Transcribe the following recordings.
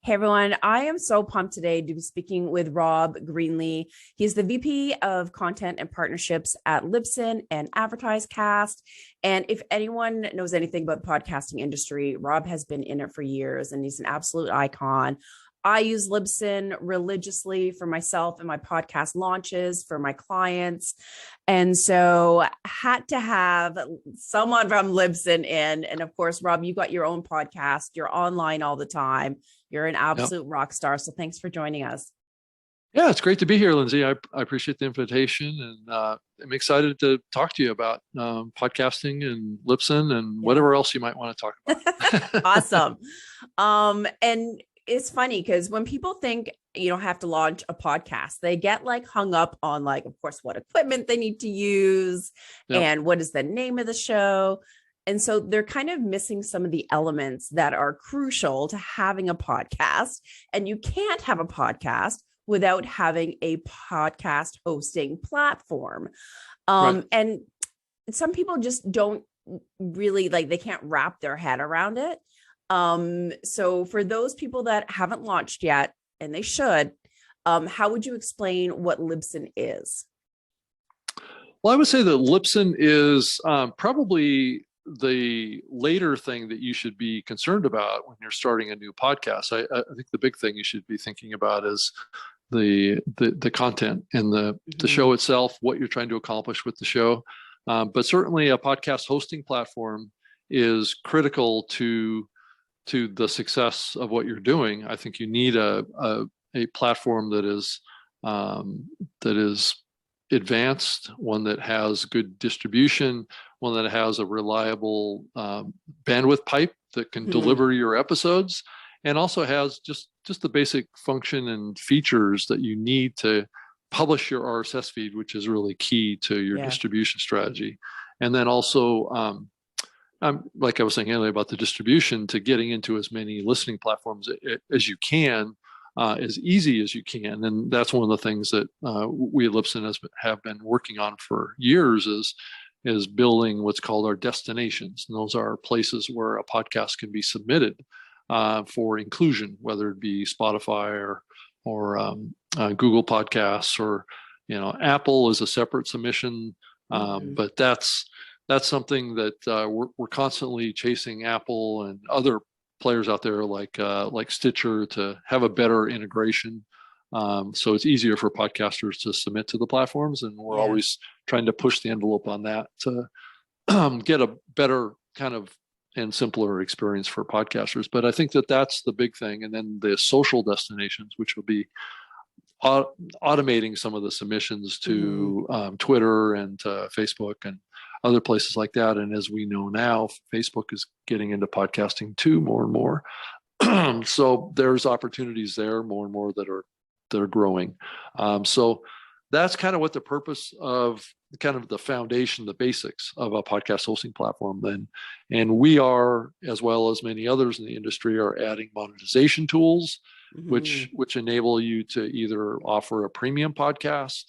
Hey everyone, I am so pumped today to be speaking with Rob Greenlee. He's the VP of Content and Partnerships at Libsyn and AdvertiseCast. And if anyone knows anything about the podcasting industry, Rob has been in it for years and he's an absolute icon. I use Libsyn religiously for myself and my podcast launches for my clients. And so had to have someone from Libsyn in. And of course, Rob, you got your own podcast. You're online all the time. You're an Yep. absolute rock star. So thanks for joining us. Yeah, it's great to be here, Lyndsay. I appreciate the invitation, and I'm excited to talk to you about podcasting and Libsyn and Yeah. whatever else you might want to talk about. Awesome. And it's funny because when people think have to launch a podcast, they get like hung up on like, of course, what equipment they need to use Yep. and what is the name of the show. And so they're kind of missing some of the elements that are crucial to having a podcast. And you can't have a podcast without having a podcast hosting platform. Right. And some people just don't really they can't wrap their head around it. So for those people that haven't launched yet, and they should, how would you explain what Libsyn is? Well, I would say that Libsyn is probably the later thing that you should be concerned about when you're starting a new podcast. I think the big thing you should be thinking about is the content and the show itself, what you're trying to accomplish with the show. But certainly a podcast hosting platform is critical to the success of what you're doing. I think you need a platform that is advanced, one that has good distribution, one that has a reliable bandwidth pipe that can deliver your episodes, and also has just the basic function and features that you need to publish your RSS feed, which is really key to your distribution strategy. And then also, like I was saying earlier about the distribution, to getting into as many listening platforms as you can, as easy as you can. And that's one of the things that we at Libsyn have been working on for years is building what's called our destinations. And those are places where a podcast can be submitted for inclusion, whether it be Spotify or Google Podcasts, or Apple is a separate submission. But that's something that we're constantly chasing Apple and other players out there like Stitcher to have a better integration. So it's easier for podcasters to submit to the platforms, and we're always trying to push the envelope on that to get a better kind of and simpler experience for podcasters. But I think that that's the big thing. And then the social destinations, which will be automating some of the submissions to Twitter and Facebook and other places like that. And as we know now, Facebook is getting into podcasting too, more and more. So there's opportunities there, more and more that are growing. So that's kind of what the purpose of kind of the foundation, the basics of a podcast hosting platform. And we are, as well as many others in the industry, are adding monetization tools, which enable you to either offer a premium podcast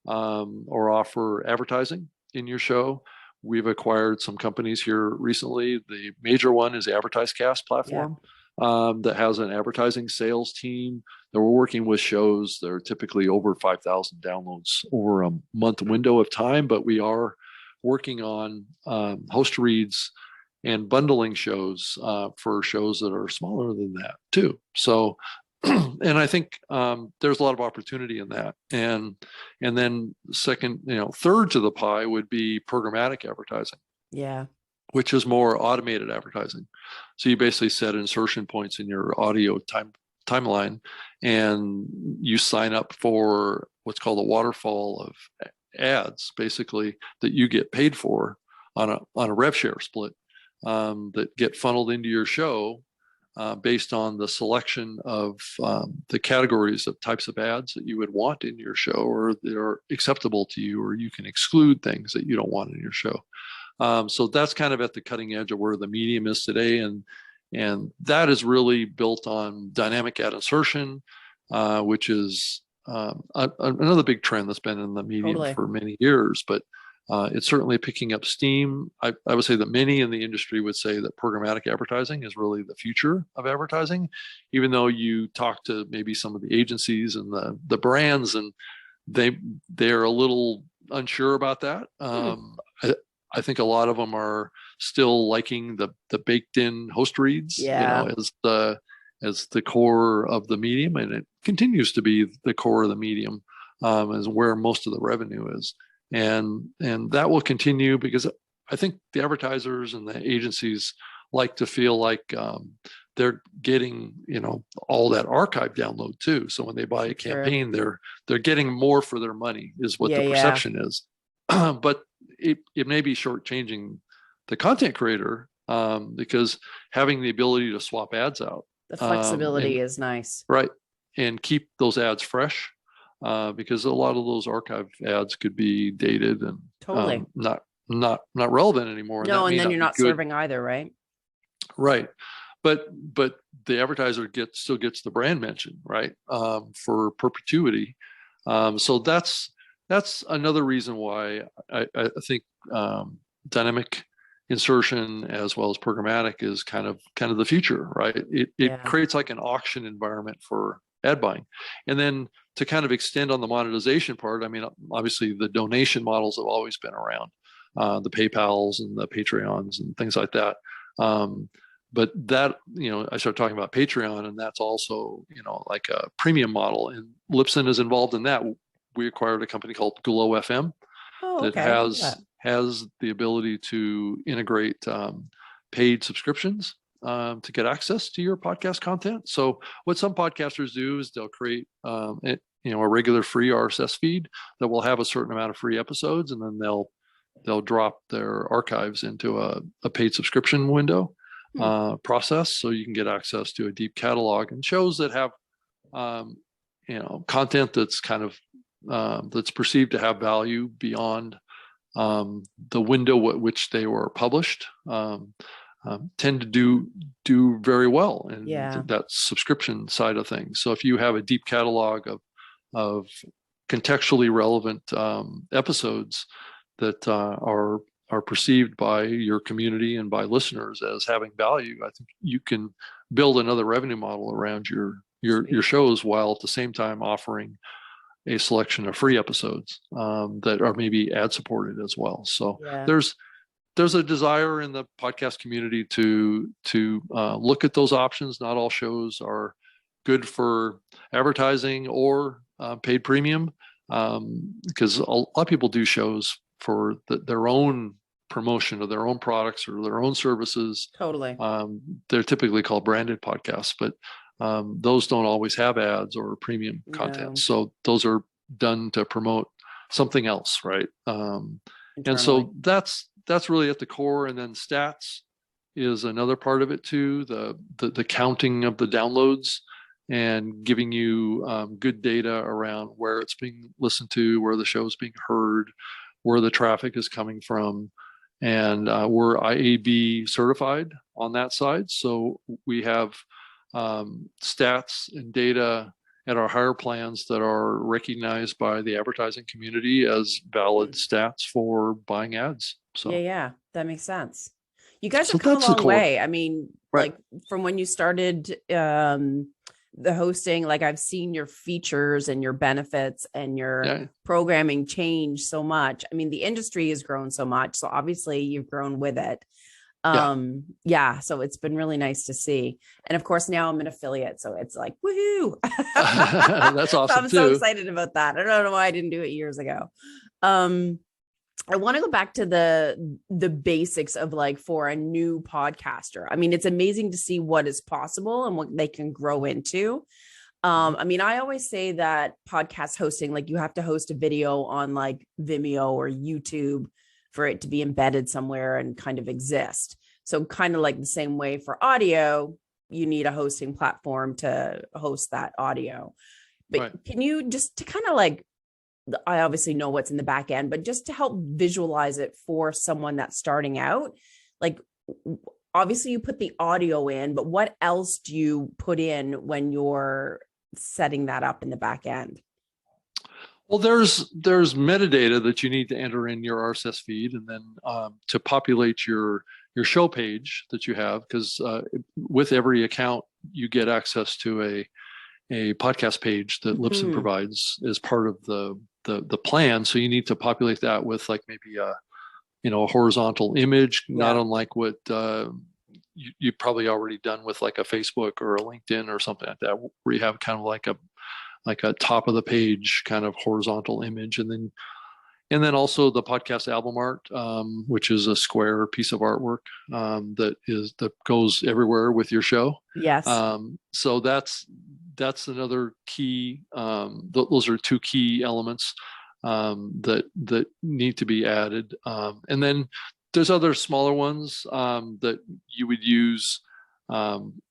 or offer advertising in your show. We've acquired some companies here recently. The major one is the AdvertiseCast platform that has an advertising sales team that we're working with shows that are typically over 5,000 downloads over a month window of time. But we are working on host reads and bundling shows for shows that are smaller than that too. So, and I think there's a lot of opportunity in that. And then third to the pie would be programmatic advertising. Yeah. Which is more automated advertising. So you basically set insertion points in your audio timeline, and you sign up for what's called a waterfall of ads, basically, that you get paid for on a rev share split that get funneled into your show based on the selection of the categories of types of ads that you would want in your show, or that are acceptable to you, or you can exclude things that you don't want in your show. So that's kind of at the cutting edge of where the medium is today. And that is really built on dynamic ad insertion, which is another big trend that's been in the medium for many years. But It's certainly picking up steam. I would say that many in the industry would say that programmatic advertising is really the future of advertising, even though you talk to maybe some of the agencies and the brands, and they're a little unsure about that. I think a lot of them are still liking the baked in host reads, as the core of the medium, and it continues to be the core of the medium, is where most of the revenue is. And that will continue, because I think the advertisers and the agencies like to feel like they're getting, all that archive download too. So when they buy a campaign, they're getting more for their money, is what the perception is. But it may be shortchanging the content creator, because having the ability to swap ads out, the flexibility is nice, right? And keep those ads fresh. Because a lot of those archive ads could be dated and totally not relevant anymore. No, and then you're not serving either, right? Right, but the advertiser still gets the brand mention, right? For perpetuity. So that's another reason why I think dynamic insertion as well as programmatic is kind of the future, right? It creates like an auction environment for ad buying. And then to kind of extend on the monetization part, I mean, obviously the donation models have always been around, the PayPals and the Patreons and things like that. But that, I started talking about Patreon, and that's also, like a premium model, and Libsyn is involved in that. We acquired a company called Glow FM that has the ability to integrate paid subscriptions to get access to your podcast content. So what some podcasters do is they'll create a regular free RSS feed that will have a certain amount of free episodes, and then they'll drop their archives into a paid subscription window process, so you can get access to a deep catalog and shows that have content that's kind of that's perceived to have value beyond the window at which they were published. Tend to do very well in that subscription side of things. So if you have a deep catalog of contextually relevant episodes that are perceived by your community and by listeners as having value, I think you can build another revenue model around your shows, while at the same time offering a selection of free episodes that are maybe ad supported as well. So there's a desire in the podcast community to look at those options. Not all shows are good for advertising or paid premium, because a lot of people do shows for their own promotion of their own products or their own services. Totally. They're typically called branded podcasts, but those don't always have ads or premium content. So those are done to promote something else, right? And so that's really at the core. And then stats is another part of it too. The counting of the downloads and giving you good data around where it's being listened to, where the show is being heard, where the traffic is coming from. And we're IAB certified on that side. So we have stats and data at our higher plans that are recognized by the advertising community as valid stats for buying ads. So yeah, that makes sense. You guys have come a long way. I mean, like from when you started the hosting, like I've seen your features and your benefits and your programming change so much. I mean, the industry has grown so much, so obviously you've grown with it. So it's been really nice to see. And of course now I'm an affiliate, so it's like woohoo. That's awesome. I'm so excited about that. I don't know why I didn't do it years ago. I want to go back to the basics of like for a new podcaster. I mean, it's amazing to see what is possible and what they can grow into. I mean, I always say that podcast hosting, like you have to host a video on like Vimeo or YouTube for it to be embedded somewhere and kind of exist. So kind of like the same way for audio, you need a hosting platform to host that audio. But can you just to kind of like, I obviously know what's in the back end, but just to help visualize it for someone that's starting out, like obviously you put the audio in, but what else do you put in when you're setting that up in the back end? Well, there's metadata that you need to enter in your RSS feed, and then to populate your show page that you have, because with every account you get access to a podcast page that Libsyn provides as part of the plan. So you need to populate that with like maybe a horizontal image, not unlike what you've probably already done with like a Facebook or a LinkedIn or something like that, where you have kind of like a top of the page kind of horizontal image, and then also the podcast album art, which is a square piece of artwork that goes everywhere with your show. Yes. So that's another key. Those are two key elements that need to be added, and then there's other smaller ones that you would use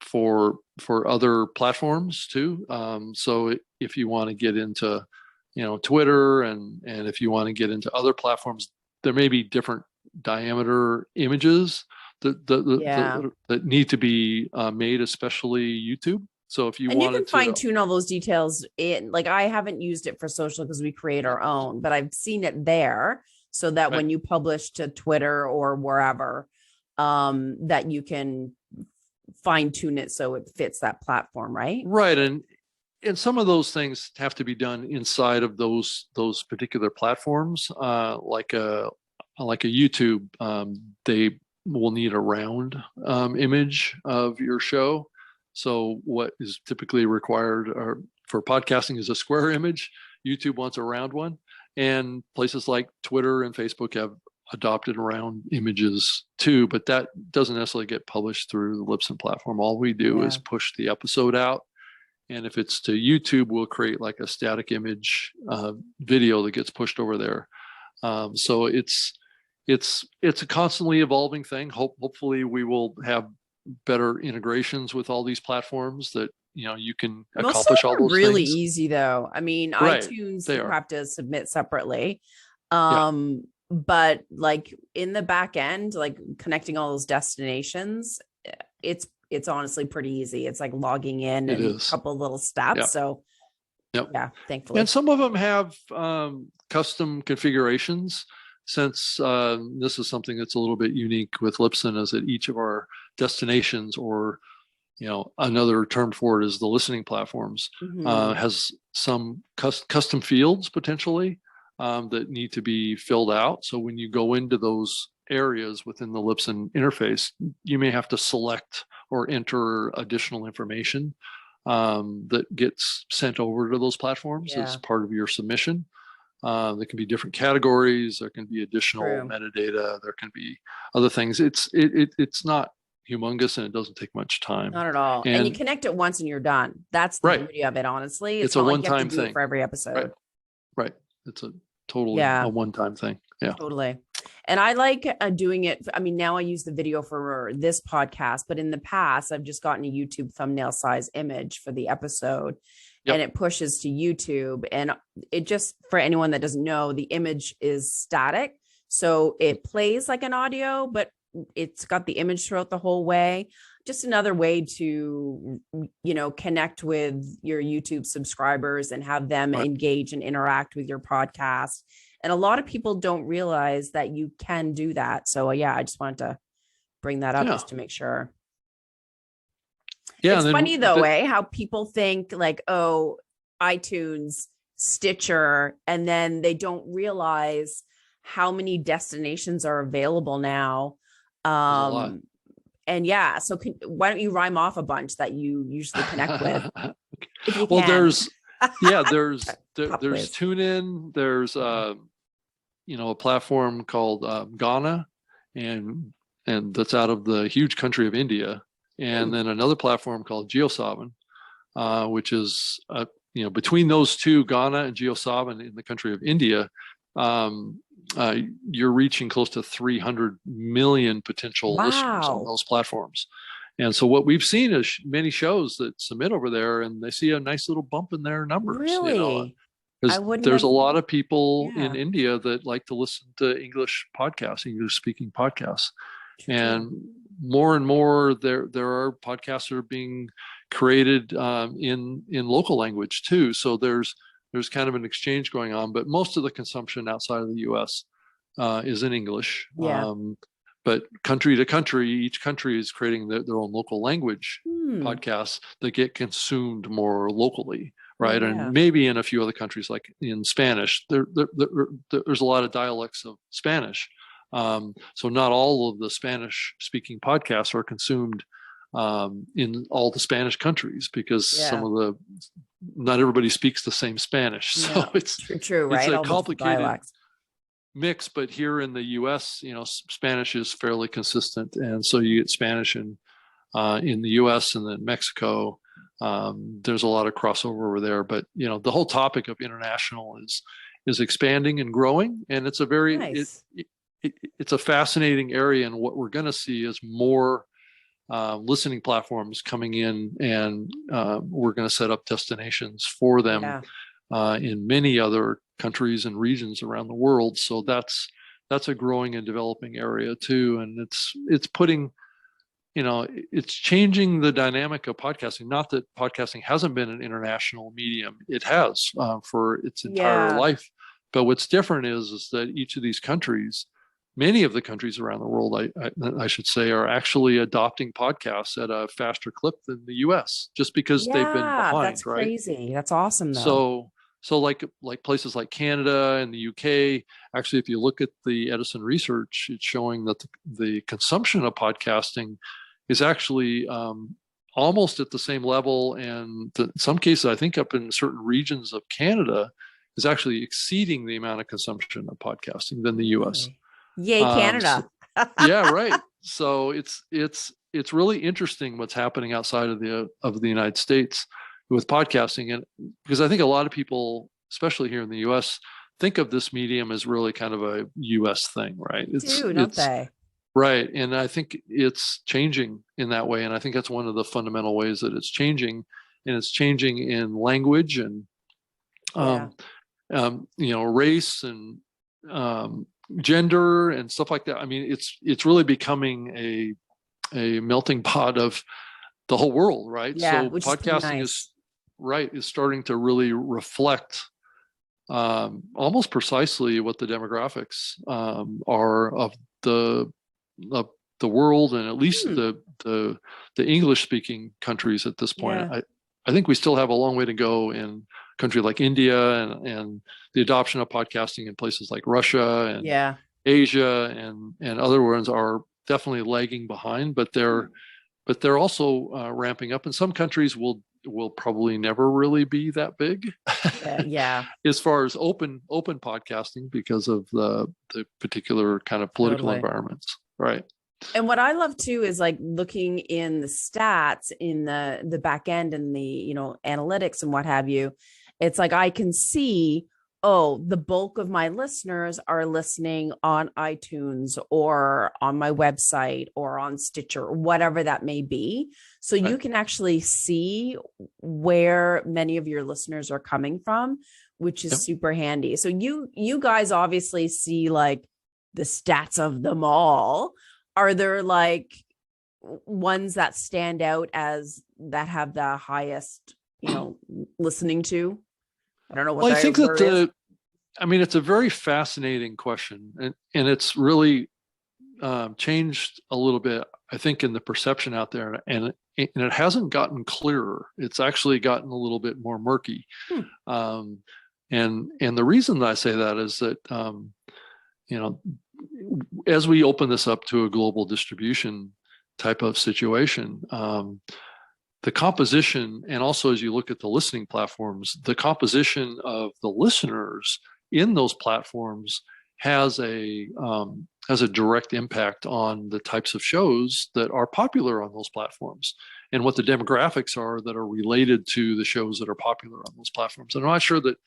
for other platforms too. So if you want to get into Twitter and if you want to get into other platforms, there may be different diameter images that need to be made, especially YouTube. So if you wanted to, you can fine tune all those details in, like, I haven't used it for social because we create our own, but I've seen it there so that when you publish to Twitter or wherever, that you can fine tune it so it fits that platform, right? Right. And some of those things have to be done inside of those particular platforms, like a YouTube. They will need a round image of your show. So what is typically required for podcasting is a square image. YouTube wants a round one, and places like Twitter and Facebook have adopted round images too, but that doesn't necessarily get published through the Libsyn platform. All we do is push the episode out, and if it's to YouTube, we'll create like a static image video that gets pushed over there. So it's a constantly evolving thing. Hopefully we will have better integrations with all these platforms that you can accomplish all those really things. Easy though. I mean, iTunes you have to submit separately. But like in the back end, like connecting all those destinations, it's honestly pretty easy. It's like logging in and a couple of little steps. So thankfully. And some of them have custom configurations, since this is something that's a little bit unique with Libsyn, is that each of our destinations, or another term for it is the listening platforms, has some custom fields potentially that need to be filled out. So when you go into those areas within the Libsyn interface, you may have to select or enter additional information that gets sent over to those platforms as part of your submission. There can be different categories. There can be additional metadata. There can be other things. It's not humongous, and it doesn't take much time. Not at all. And you connect it once and you're done. That's the beauty of it, honestly. It's a one-time thing for every episode. Right. It's a totally a one-time thing. Yeah. Totally. And I like doing it. I mean, now I use the video for this podcast, but in the past, I've just gotten a YouTube thumbnail size image for the episode. And it pushes to YouTube. And it just, for anyone that doesn't know, the image is static. So it plays like an audio, but it's got the image throughout the whole way. Just another way to, connect with your YouTube subscribers and have them engage and interact with your podcast. And a lot of people don't realize that you can do that. So I just wanted to bring that up just to make sure. Yeah, it's funny though, how people think like, oh, iTunes, Stitcher, and then they don't realize how many destinations are available now. And so why don't you rhyme off a bunch that you usually connect with? Well, there's TuneIn, there's a platform called Ghana, and that's out of the huge country of India. And then another platform called GeoSavin, which is, between those two, Ghana and GeoSavin in the country of India, you're reaching close to 300 million potential listeners on those platforms. And so what we've seen is many shows that submit over there, and they see a nice little bump in their numbers. Really? There's a lot of people in India that like to listen to English speaking podcasts. And more there are podcasts that are being created in local language too. So there's there's kind of an exchange going on, but most of the consumption outside of the US is in English. Yeah. But country to country, each country is creating their own local language podcasts that get consumed more locally, right? Yeah. And maybe in a few other countries, like in Spanish, there's a lot of dialects of Spanish. So not all of the Spanish-speaking podcasts are consumed in all the Spanish countries, because not everybody speaks the same Spanish. So it's true, right? It's a all complicated mix, but here in the US, Spanish is fairly consistent. And so you get Spanish in the US, and then Mexico. There's a lot of crossover over there, but the whole topic of international is expanding and growing. And it's a very, nice. It's a fascinating area. And what we're going to see is more listening platforms coming in, and we're going to set up destinations for them in many other countries and regions around the world. So that's a growing and developing area too. And it's putting, it's changing the dynamic of podcasting. Not that podcasting hasn't been an international medium. It has for its entire life. But what's different is that each of these countries, many of the countries around the world, I should say, are actually adopting podcasts at a faster clip than the US, just because they've been behind. That's right? Crazy. That's awesome, though. So like places like Canada and the UK, actually, if you look at the Edison research, it's showing that the consumption of podcasting is actually almost at the same level, and in some cases, I think up in certain regions of Canada, is actually exceeding the amount of consumption of podcasting than the US. Yay, Canada. Yeah, right. So it's really interesting what's happening outside of the United States with podcasting. And because I think a lot of people, especially here in the US, think of this medium as really kind of a US thing, right? Don't they? Right. And I think it's changing in that way. And I think that's one of the fundamental ways that it's changing. And it's changing in language and, race and gender and stuff like that. I mean, it's really becoming a melting pot of the whole world, right? Yeah, so podcasting is starting to really reflect almost precisely what the demographics are of the world, and at least the English speaking countries at this point. I think we still have a long way to go in a country like India, and the adoption of podcasting in places like Russia and Asia and other ones are definitely lagging behind, but they're also ramping up. And some countries will probably never really be that big as far as open podcasting, because of the particular kind of political environments, right? And what I love too is like looking in the stats in the back end and the analytics and what have you. It's like I can see, the bulk of my listeners are listening on iTunes or on my website or on Stitcher or whatever that may be. So you can actually see where many of your listeners are coming from, which is super handy. So you guys obviously see like the stats of them all. Are there like ones that stand out as that have the highest, listening to? I don't know what I think that it's a very fascinating question, and it's really changed a little bit, I think, in the perception out there, and it hasn't gotten clearer. It's actually gotten a little bit more murky. And the reason that I say that is that, as we open this up to a global distribution type of situation, the composition, and also as you look at the listening platforms, the composition of the listeners in those platforms has a direct impact on the types of shows that are popular on those platforms and what the demographics are that are related to the shows that are popular on those platforms. And I'm not sure that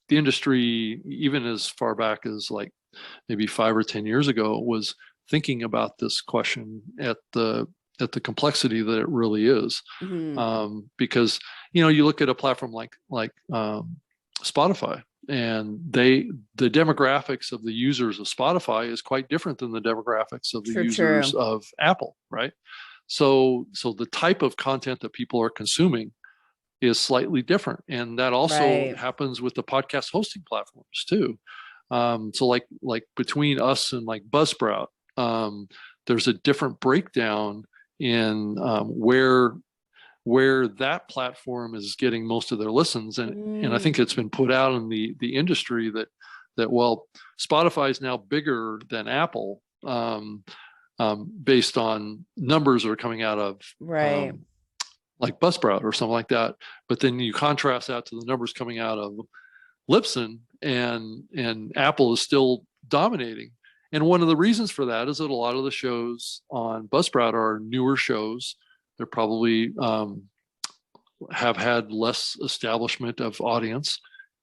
the industry, even as far back as like maybe 5 or 10 years ago, was thinking about this question at the complexity that it really is. Because you look at a platform like Spotify, and the demographics of the users of Spotify is quite different than the demographics of the users of Apple, right? So the type of content that people are consuming is slightly different. And that also happens with the podcast hosting platforms too. So like between us and like Buzzsprout, there's a different breakdown in where that platform is getting most of their listens. And I think it's been put out in the industry that well, Spotify is now bigger than Apple, based on numbers that are coming out of like Buzzsprout or something like that. But then you contrast that to the numbers coming out of Libsyn, and Apple is still dominating. And one of the reasons for that is that a lot of the shows on Buzzsprout are newer shows. They're probably have had less establishment of audience.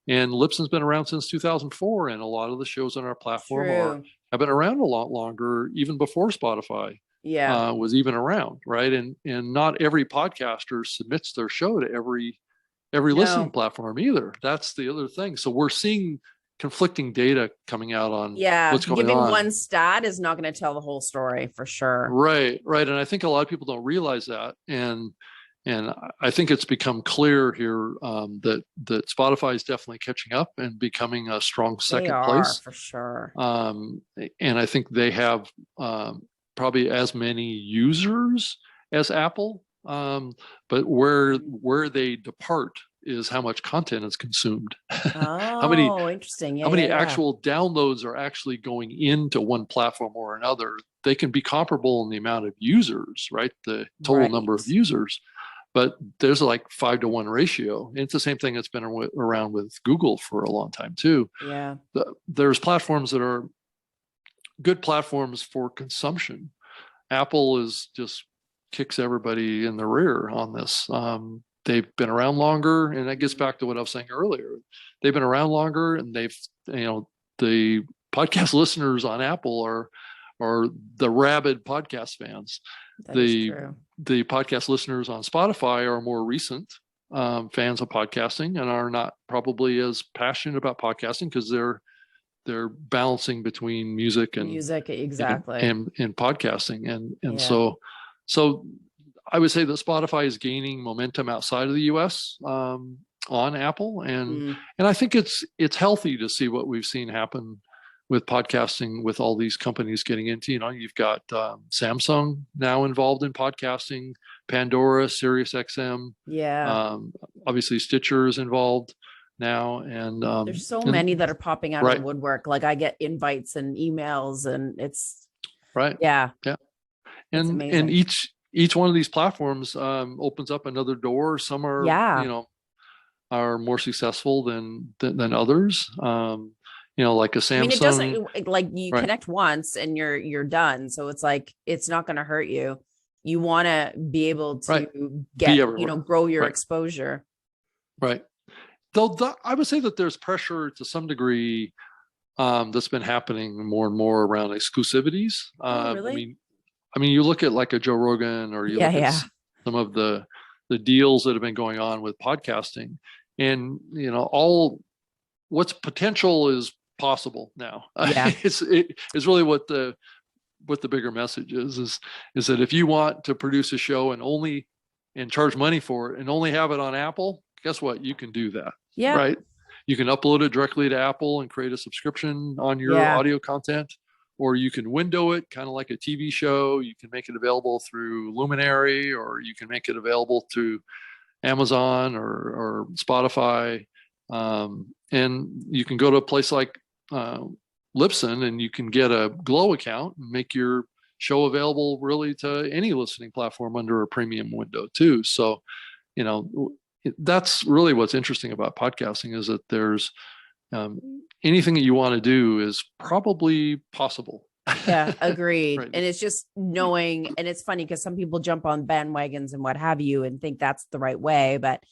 And Libsyn's been around since 2004, and a lot of the shows on our platform have been around a lot longer, even before Spotify was even around, right? And not every podcaster submits their show to every listening platform either. That's the other thing. So we're seeing conflicting data coming out on what's going giving on. One stat is not going to tell the whole story for sure. Right. And I think a lot of people don't realize that. And I think it's become clear here that Spotify is definitely catching up and becoming a strong second place for sure. And I think they have probably as many users as Apple, but where they depart is how much content is consumed. Interesting. How many actual downloads are actually going into one platform or another? They can be comparable in the amount of users, right? The total number of users, but there's like 5-to-1 ratio. And it's the same thing that's been around with Google for a long time too. Yeah. There's platforms that are good platforms for consumption. Apple is just kicks everybody in the rear on this. They've been around longer, and that gets back to what I was saying earlier. They've been around longer, and the podcast listeners on Apple are the rabid podcast fans. That is true. The podcast listeners on Spotify are more recent fans of podcasting and are not probably as passionate about podcasting because they're balancing between music and exactly and podcasting, and so I would say that Spotify is gaining momentum outside of the U.S. On Apple, and I think it's healthy to see what we've seen happen with podcasting, with all these companies getting into. You've got Samsung now involved in podcasting, Pandora, SiriusXM, obviously Stitcher is involved now, and there's so many that are popping out of the woodwork. Like I get invites and emails, and it's and each one of these platforms opens up another door. Some are are more successful than others. Like a Samsung. I mean, it doesn't, like you connect once and you're done. So it's like it's not going to hurt you. You want to be able to get grow your exposure. Right. Though I would say that there's pressure to some degree that's been happening more and more around exclusivities. Really? I mean, you look at like a Joe Rogan, or you look at some of the deals that have been going on with podcasting, and all what's potential is possible now. It's really what the bigger message is that if you want to produce a show and charge money for it and only have it on Apple, guess what? You can do that. Yeah. Right. You can upload it directly to Apple and create a subscription on your audio content. Or you can window it kind of like a TV show. You can make it available through Luminary, or you can make it available through Amazon or Spotify. And you can go to a place like Libsyn, and you can get a Glow account and make your show available really to any listening platform under a premium window too. So, that's really what's interesting about podcasting, is that there's anything that you want to do is probably possible. Yeah, agreed. Right. And it's just knowing, and it's funny because some people jump on bandwagons and what have you and think that's the right way, but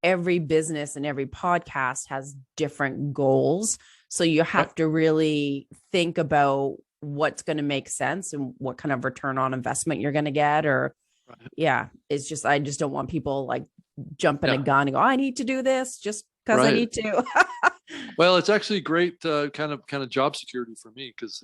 every business and every podcast has different goals. So you have to really think about what's going to make sense and what kind of return on investment you're going to get, or it's just, I just don't want people like jumping a gun and go, I need to do this just because I need to. Well, it's actually great kind of job security for me, because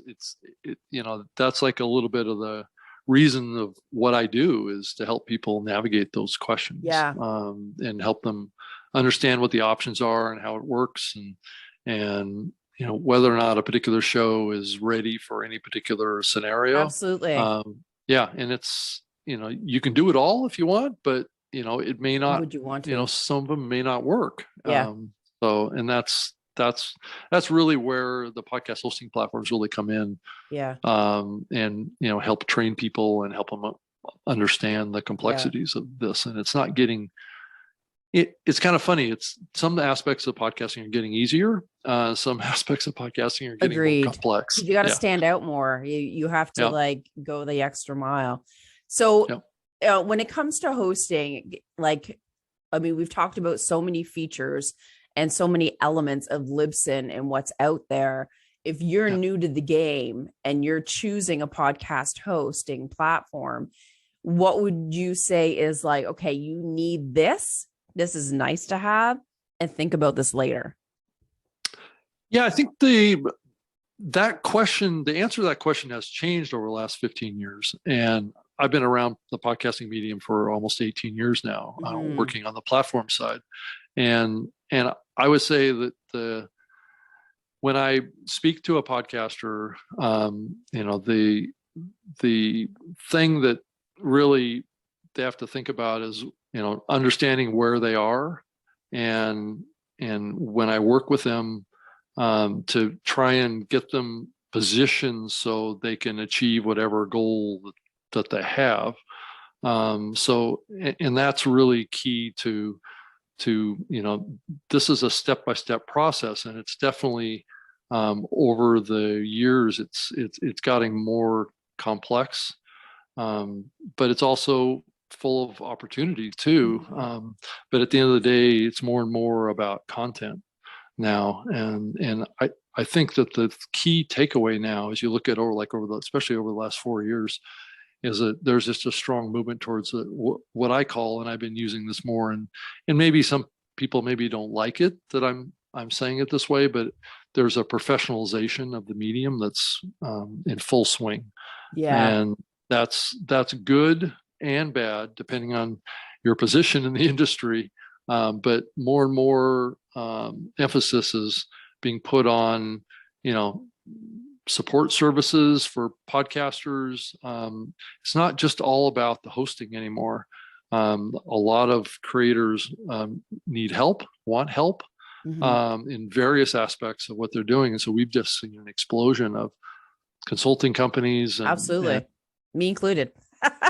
that's like a little bit of the reason of what I do is to help people navigate those questions, and help them understand what the options are and how it works, and whether or not a particular show is ready for any particular scenario. Absolutely. And it's, you can do it all if you want, but it may not. Would you want to? Some of them may not work. Yeah. And that's really where the podcast hosting platforms really come in. Yeah. And help train people and help them understand the complexities of this. And it's not getting. It's kind of funny. It's some aspects of podcasting are getting easier. Some aspects of podcasting are getting more complex. You got to stand out more. You have to like go the extra mile. So when it comes to hosting, we've talked about so many features and so many elements of Libsyn and what's out there. If you're new to the game and you're choosing a podcast hosting platform, what would you say is like, okay, you need this. This is nice to have, and think about this later. Yeah, I think the answer to that question has changed over the last 15 years. And I've been around the podcasting medium for almost 18 years now, working on the platform side. And I would say that when I speak to a podcaster, the thing that really they have to think about is, understanding where they are, and when I work with them, to try and get them positioned so they can achieve whatever goal that they have. And that's really key to this is a step-by-step process, and it's definitely over the years it's gotten more complex, but it's also full of opportunity too. But at the end of the day, it's more and more about content now. And I think that the key takeaway now, as you look at especially over the last 4 years, is that there's just a strong movement towards what I call, and I've been using this more, and maybe some people maybe don't like it that I'm saying it this way, but there's a professionalization of the medium that's in full swing. And that's good and bad, depending on your position in the industry. But more and more emphasis is being put on, support services for podcasters. It's not just all about the hosting anymore. A lot of creators need help, want help in various aspects of what they're doing. And so we've just seen an explosion of consulting companies. Absolutely. Me included.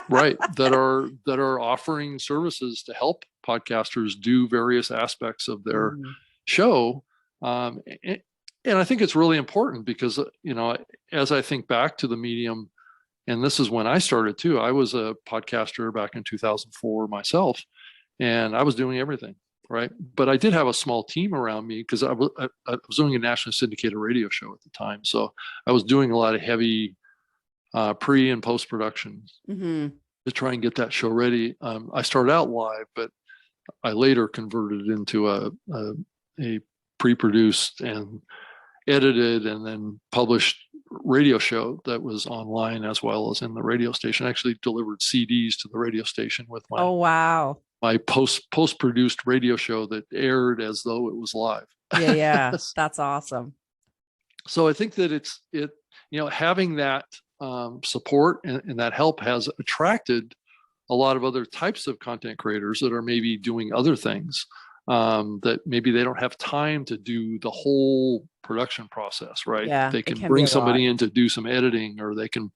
Right, that are offering services to help podcasters do various aspects of their show, and I think it's really important because as I think back to the medium, and this is when I started too. I was a podcaster back in 2004 myself, and I was doing everything, right? But I did have a small team around me because I was doing a nationally syndicated radio show at the time, so I was doing a lot of heavy pre and post production to try and get that show ready. I started out live, but I later converted it into a pre-produced and edited and then published radio show that was online as well as in the radio station. I actually delivered CDs to the radio station with my my post-produced radio show that aired as though it was live. Yeah, that's awesome. So I think that having that support and that help has attracted a lot of other types of content creators that are maybe doing other things, that maybe they don't have time to do the whole production process, right? They can bring somebody in to do some editing, or they can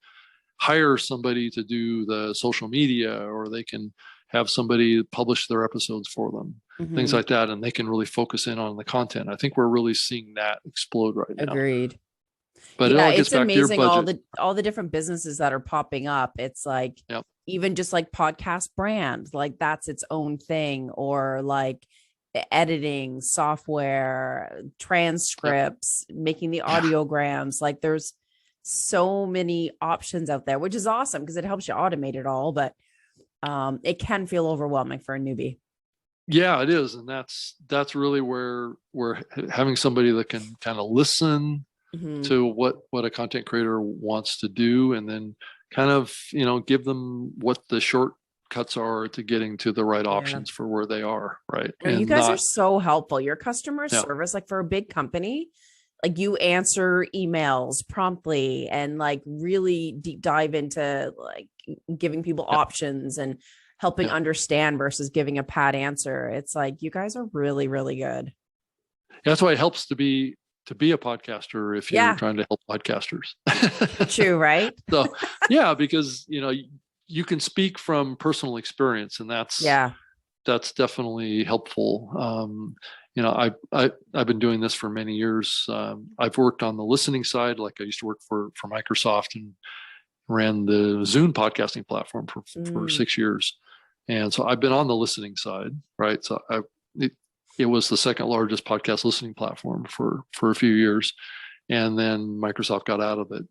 hire somebody to do the social media, or they can have somebody publish their episodes for them, things like that, and they can really focus in on the content. I think we're really seeing that explode right now. Agreed. But it's amazing all the different businesses that are popping up. It's like even just like podcast brand, like that's its own thing, or like editing software, transcripts, making the audiograms. Like there's so many options out there, which is awesome because it helps you automate it all. But it can feel overwhelming for a newbie. Yeah, it is. And that's really where we're having somebody that can kind of listen to what a content creator wants to do, and then kind of, give them what the shortcuts are to getting to the right options for where they are, right? No, you guys are so helpful. Your customer service, like for a big company, like you answer emails promptly and like really deep dive into like giving people options and helping understand versus giving a pat answer. It's like you guys are really, really good. That's why it helps to be a podcaster if you're trying to help podcasters. True, right? So because you can speak from personal experience, and that's definitely helpful. I've been doing this for many years. I've worked on the listening side. Like I used to work for Microsoft and ran the Zune podcasting platform for 6 years. And so I've been on the listening side, right? So it was the second largest podcast listening platform for a few years. And then Microsoft got out of it.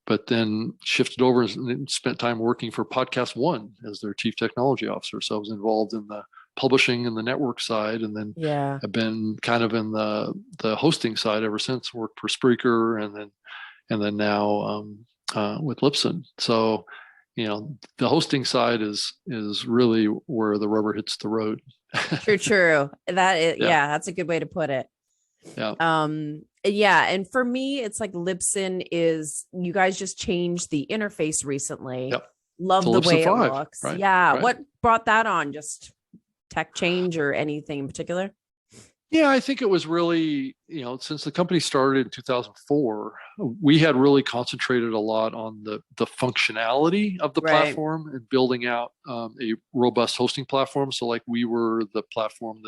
But then shifted over and spent time working for Podcast One as their chief technology officer. So I was involved in the publishing and the network side, and then I've been kind of in the hosting side ever since. Worked for Spreaker, and then now with Libsyn. So the hosting side is really where the rubber hits the road. True. That is, that's a good way to put it. And for me, it's like Libsyn is, you guys just changed the interface recently. Love the way it looks. Right? Right. What brought that on? Just tech change or anything in particular? Yeah, I think it was really, since the company started in 2004, we had really concentrated a lot on the functionality of the platform and building out a robust hosting platform. So like we were the platform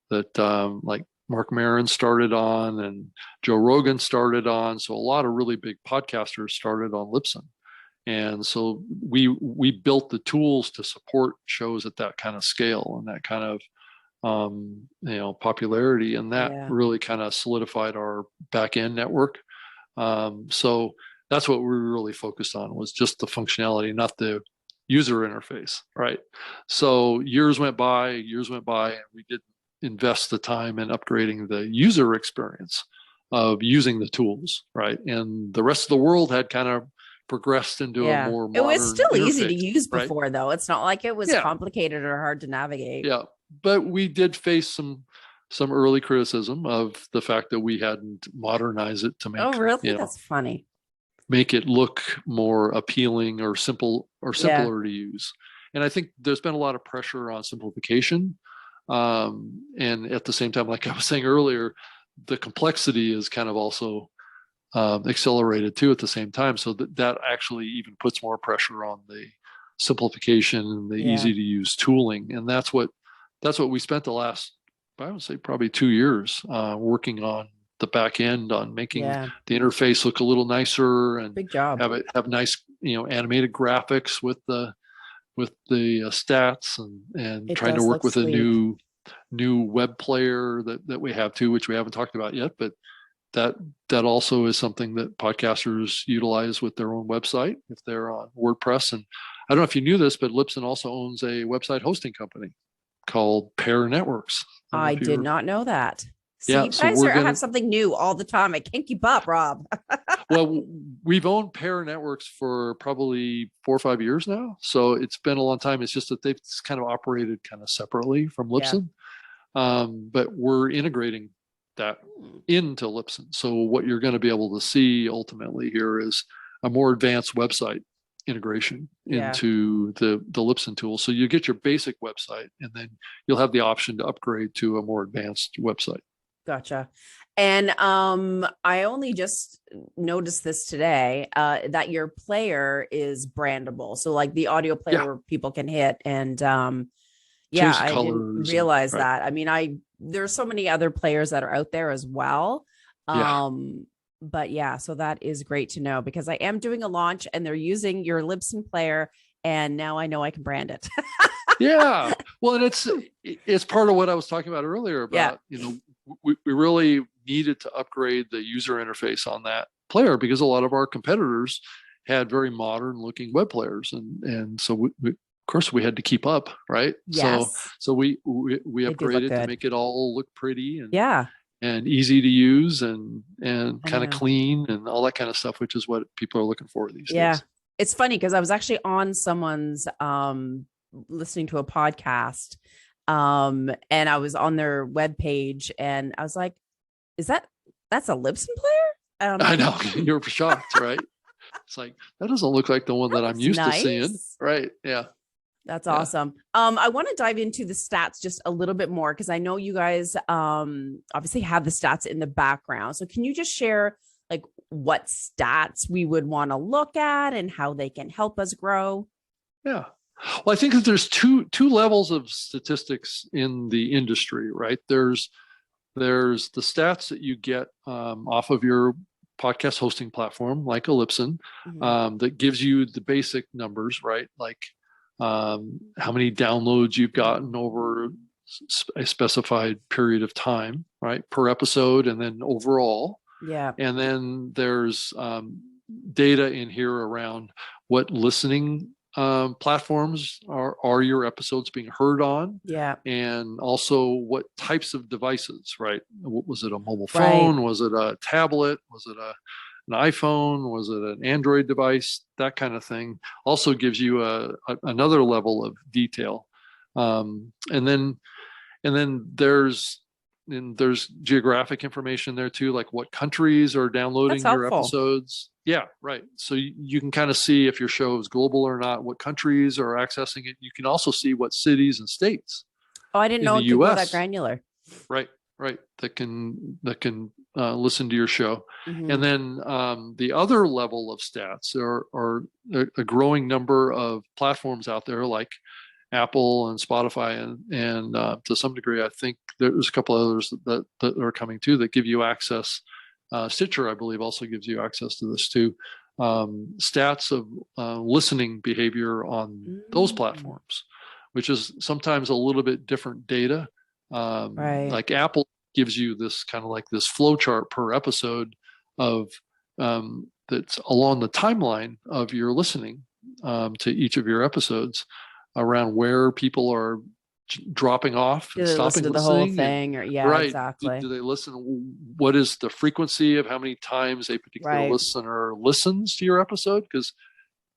that like 𝗪𝗵𝘁 started on and Joe Rogan started on. So a lot of really big podcasters started on Libsyn. And so we built the tools to support shows at that kind of scale and that kind of popularity, and that really kind of solidified our back end network. So that's what we were really focused on, was just the functionality, not the user interface, right? So years went by, and we didn't invest the time in upgrading the user experience of using the tools, right? And the rest of the world had kind of progressed into a more modern It was still interface, easy to use before, though. It's not like it was complicated or hard to navigate. But we did face some early criticism of the fact that we hadn't modernized it to make. Oh, really? That's funny. Make it look more appealing or simpler to use. And I think there's been a lot of pressure on simplification. And at the same time, like I was saying earlier, the complexity is kind of also accelerated too at the same time. So that actually even puts more pressure on the simplification and the easy to use tooling. And that's what we spent the last, I would say, probably 2 years working on the back end, on making the interface look a little nicer and big job. Have nice, animated graphics with the stats and trying to work with a new web player that we have too, which we haven't talked about yet, but that also is something that podcasters utilize with their own website if they're on WordPress. And I don't know if you knew this, but Libsyn also owns a website hosting company called Pair Networks. I did not know that. See, you guys have something new all the time. I can't keep up, Rob. Well, we've owned Pair Networks for probably 4 or 5 years now. So it's been a long time. It's just that they've kind of operated kind of separately from Libsyn. But we're integrating that into Libsyn. So what you're going to be able to see ultimately here is a more advanced website integration into the Libsyn tool. So you get your basic website, and then you'll have the option to upgrade to a more advanced website. Gotcha. And I only just noticed this today, that your player is brandable. So like the audio player where people can hit, and I didn't realize that. I mean, there's so many other players that are out there as well. But so that is great to know, because I am doing a launch and they're using your Libsyn player, and now I know I can brand it. Well, and it's part of what I was talking about earlier about, we really needed to upgrade the user interface on that player, because a lot of our competitors had very modern looking web players. And so of course we had to keep up. Right. Yes. So we upgraded to make it all look pretty and easy to use and kind of clean and all that kind of stuff, which is what people are looking for these days. It's funny because I was actually on someone's listening to a podcast, and I was on their webpage, and I was like, that's a Libsyn player? I know. You're shocked, right? It's like, that doesn't look like the one that I'm used to seeing. Right. Yeah. That's awesome. I want to dive into the stats just a little bit more because I know you guys obviously have the stats in the background. So can you just share like what stats we would want to look at and how they can help us grow? Yeah. Well, I think that there's two levels of statistics in the industry, right? There's the stats that you get off of your podcast hosting platform, like a Libsyn, that gives you the basic numbers, right? Like how many downloads you've gotten over a specified period of time, right? Per episode, and then overall. Yeah. And then there's data in here around what listening platforms are your episodes being heard on. Yeah. And also what types of devices, right? Was it a mobile phone? Right. Was it a tablet? Was it an iPhone? Was it an Android device? That kind of thing also gives you another level of detail. And then there's geographic information there too, like what countries are downloading your episodes. Yeah, right. So you can kind of see if your show is global or not, what countries are accessing it. You can also see what cities and states. Oh, I didn't know it could go that granular. Right. That can listen to your show. And then the other level of stats are a growing number of platforms out there like Apple and Spotify and to some degree, I think there's a couple others that are coming too that give you access. Stitcher, I believe, also gives you access to this too. Stats of listening behavior on those platforms, which is sometimes a little bit different data. Like Apple gives you this kind of like this flow chart per episode of that's along the timeline of your listening to each of your episodes around where people are dropping off and stopping to the whole thing, or exactly. Do they listen? What is the frequency of how many times a particular listener listens to your episode? Because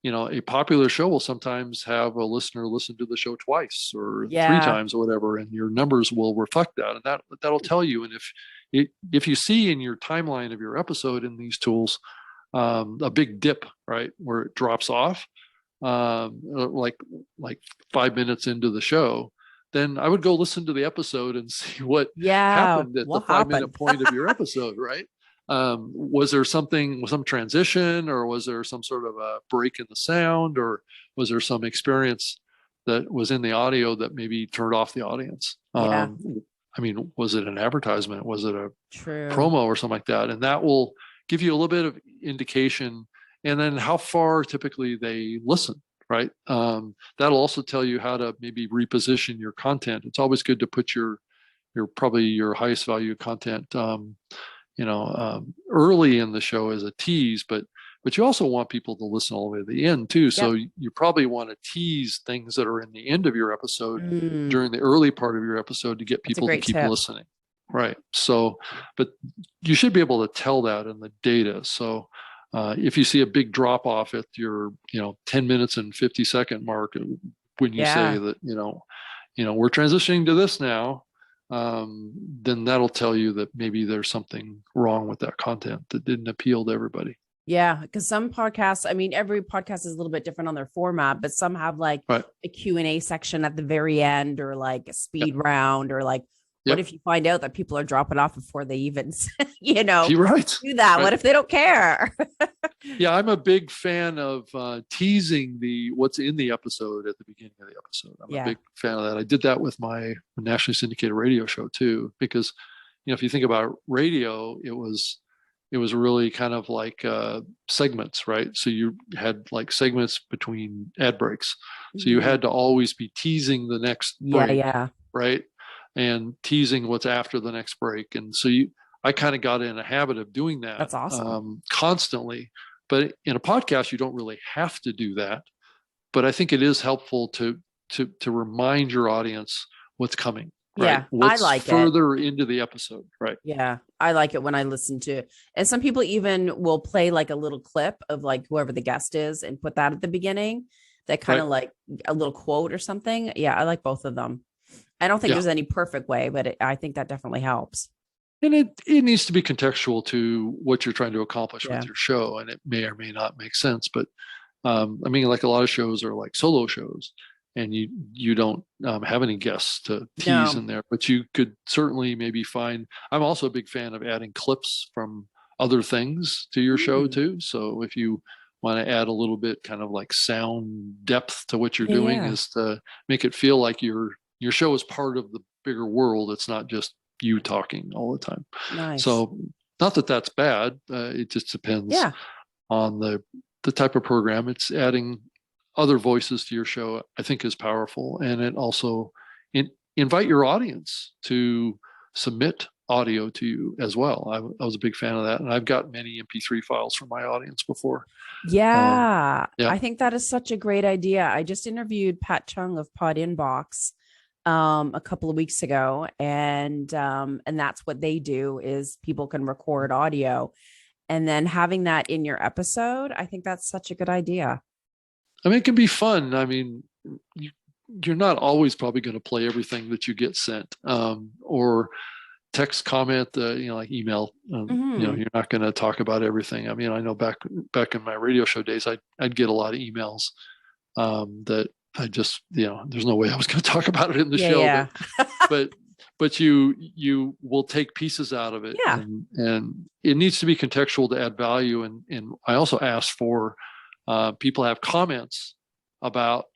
a popular show will sometimes have a listener listen to the show twice or 3 times or whatever, and your numbers will reflect that, and that'll tell you. And if you see in your timeline of your episode in these tools a big dip, right, where it drops off, like 5 minutes into the show, then I would go listen to the episode and see what happened at the 5-minute point of your episode, right? Was there some transition, or was there some sort of a break in the sound, or was there some experience that was in the audio that maybe turned off the audience? I mean, was it an advertisement? Was it a promo or something like that? And that will give you a little bit of indication. And then how far typically they listen, right? That'll also tell you how to maybe reposition your content. It's always good to put your probably your highest value content, early in the show as a tease, but you also want people to listen all the way to the end too. So you probably want to tease things that are in the end of your episode during the early part of your episode to get people to keep listening. Right. So, but you should be able to tell that in the data. So, if you see a big drop off at your 10 minutes and 50-second mark when you say that we're transitioning to this now, then that'll tell you that maybe there's something wrong with that content that didn't appeal to everybody. Yeah, because some podcasts, I mean, every podcast is a little bit different on their format, but some have like a Q&A section at the very end, or like a speed round, or like, what if you find out that people are dropping off before they even, You're right. do that? Right. What if they don't care? Yeah, I'm a big fan of teasing what's in the episode at the beginning of the episode. I'm a big fan of that. I did that with my nationally syndicated radio show too, because if you think about radio, it was really kind of like segments, right? So you had like segments between ad breaks. So you had to always be teasing the next break, right? And teasing what's after the next break. And so I kind of got in a habit of doing that. That's awesome. Constantly. But in a podcast, you don't really have to do that. But I think it is helpful to remind your audience what's coming. Right? Yeah, What's I like further into the episode, right? Yeah, I like it when I listen to, and some people even will play like a little clip of like whoever the guest is and put that at the beginning. That kind of like a little quote or something. Yeah, I like both of them. I don't think there's any perfect way, but I think that definitely helps. And it needs to be contextual to what you're trying to accomplish with your show, and it may or may not make sense. But I mean, like a lot of shows are like solo shows, and you don't have any guests to tease in there, but you could certainly maybe find. I'm also a big fan of adding clips from other things to your show too. So if you want to add a little bit kind of like sound depth to what you're doing, is to make it feel like your show is part of the bigger world. It's not just you talking all the time. Nice. So not that that's bad. It just depends on the type of program. It's adding other voices to your show, I think, is powerful. And it also invite your audience to submit audio to you as well. I was a big fan of that. And I've got many MP3 files from my audience before. I think that is such a great idea. I just interviewed Pat Chung of Pod Inbox a couple of weeks ago, and that's what they do is people can record audio, and then having that in your episode. I think that's such a good idea. I mean, it can be fun. I mean, you're not always probably going to play everything that you get sent, or text, comment, like email. You're not going to talk about everything. I mean, I know back in my radio show days, I'd get a lot of emails that I just, there's no way I was going to talk about it in the show. But you will take pieces out of it, and it needs to be contextual to add value. And I also ask for people have comments about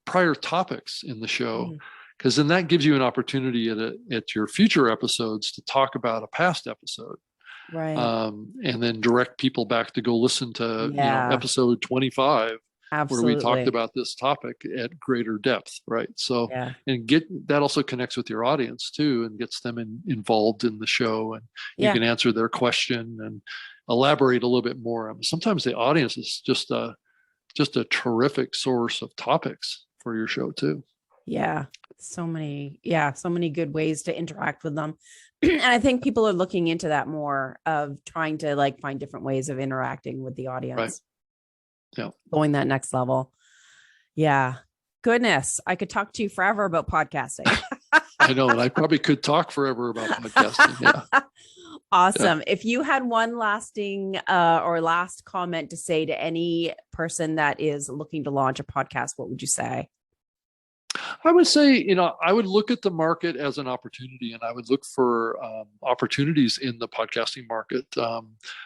prior topics in the show, because then that gives you an opportunity at your future episodes to talk about a past episode, right? And then direct people back to go listen to episode 25. Absolutely. Where we talked about this topic at greater depth, right? So, and that also connects with your audience too, and gets them involved in the show, and you can answer their question and elaborate a little bit more. Sometimes the audience is just a terrific source of topics for your show too. Yeah, so many good ways to interact with them, and I think people are looking into that more, of trying to like find different ways of interacting with the audience. Right. Yeah. Going that next level. Yeah. Goodness. I could talk to you forever about podcasting. I know. And I probably could talk forever about podcasting. Yeah. Awesome. Yeah. If you had one lasting or last comment to say to any person that is looking to launch a podcast, what would you say? I would say, I would look at the market as an opportunity, and I would look for opportunities in the podcasting market.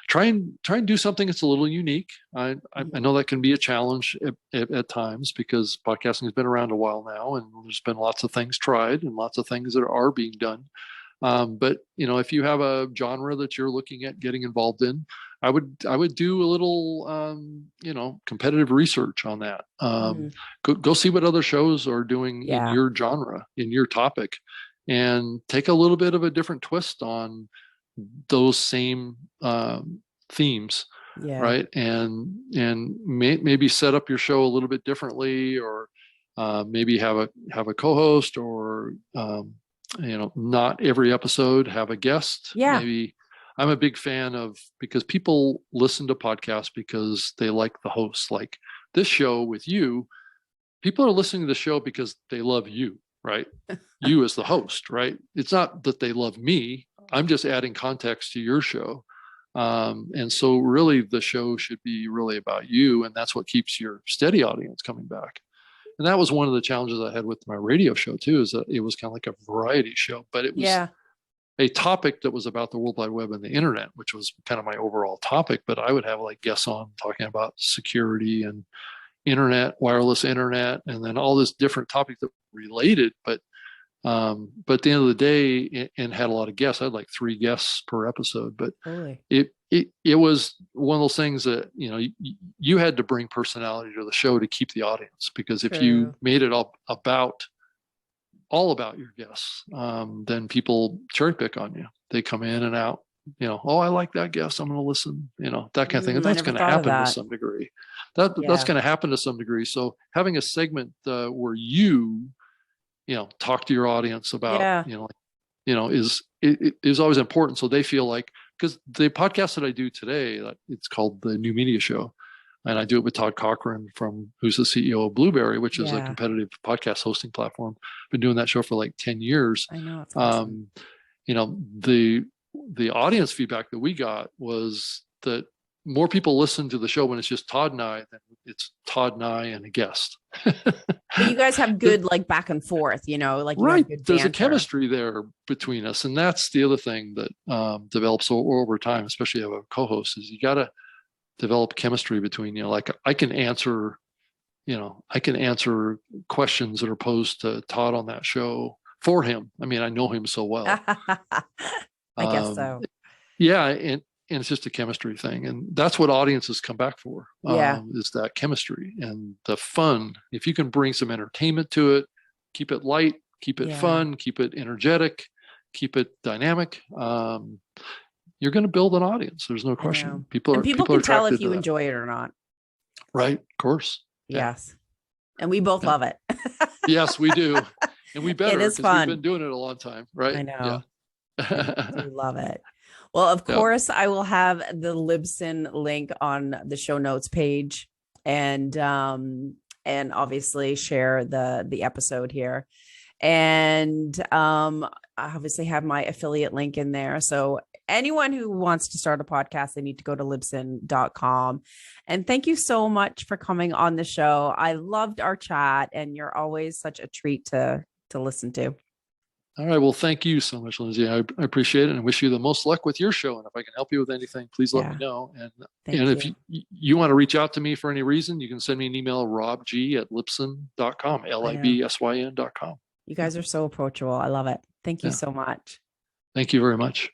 Try and do something that's a little unique. I know that can be a challenge at times, because podcasting has been around a while now, and there's been lots of things tried and lots of things that are being done. But if you have a genre that you're looking at getting involved in, I would do a little competitive research on that. Go see what other shows are doing in your genre, in your topic, and take a little bit of a different twist on those same themes, right? And maybe set up your show a little bit differently, or maybe have a co-host, or not every episode have a guest. Maybe. I'm a big fan of, because people listen to podcasts because they like the hosts. Like this show with you, people are listening to the show because they love you, right? You as the host, right? It's not that they love me. I'm just adding context to your show. And so really the show should be really about you, and that's what keeps your steady audience coming back. And that was one of the challenges I had with my radio show too, is that it was kind of like a variety show, but it was a topic that was about the World Wide Web and the internet, which was kind of my overall topic. But I would have like guests on talking about security and internet, wireless internet, and then all this different topics that were related. But at the end of the day, and had a lot of guests. I had like 3 guests per episode, but it was one of those things that, you had to bring personality to the show to keep the audience, because if you made it all about your guests, then people cherry pick on you. They come in and out, oh, I like that guest, I'm going to listen, that kind of thing. And that's going to happen to some degree. That's going to happen to some degree. So having a segment where you talk to your audience about, like is always important. So they feel like, because the podcast that I do today, it's called the New Media Show, and I do it with Todd Cochran who's the CEO of Blueberry, which is a competitive podcast hosting platform. Been doing that show for like 10 years. I know. It's awesome. The audience feedback that we got was that more people listen to the show when it's just Todd and I than it's Todd and I and a guest. But you guys have good like back and forth, like right. There's a chemistry there between us, and that's the other thing that develops over time, especially as a co-host, is you got to develop chemistry between like I can answer questions that are posed to Todd on that show for him. I mean, I know him so well. I guess so. Yeah, and it's just a chemistry thing, and that's what audiences come back for. Is that chemistry and the fun. If you can bring some entertainment to it, keep it light, keep it fun, keep it energetic, keep it dynamic, you're going to build an audience. There's no question. People can tell if you enjoy it or not. Right, of course. Yes, and we both love it. Yes, we do, and we better. It is fun. We've been doing it a long time, right? I know. I do love it. Well, of course, I will have the Libsyn link on the show notes page, and obviously share the episode here, and I obviously have my affiliate link in there. So anyone who wants to start a podcast, they need to go to libsyn.com. And thank you so much for coming on the show. I loved our chat, and you're always such a treat to listen to. All right. Well, thank you so much, Lyndsay. I appreciate it, and wish you the most luck with your show. And if I can help you with anything, please let me know. And if you want to reach out to me for any reason, you can send me an email, robg@libsyn.com, libsyn.com. You guys are so approachable. I love it. Thank you so much. Thank you very much.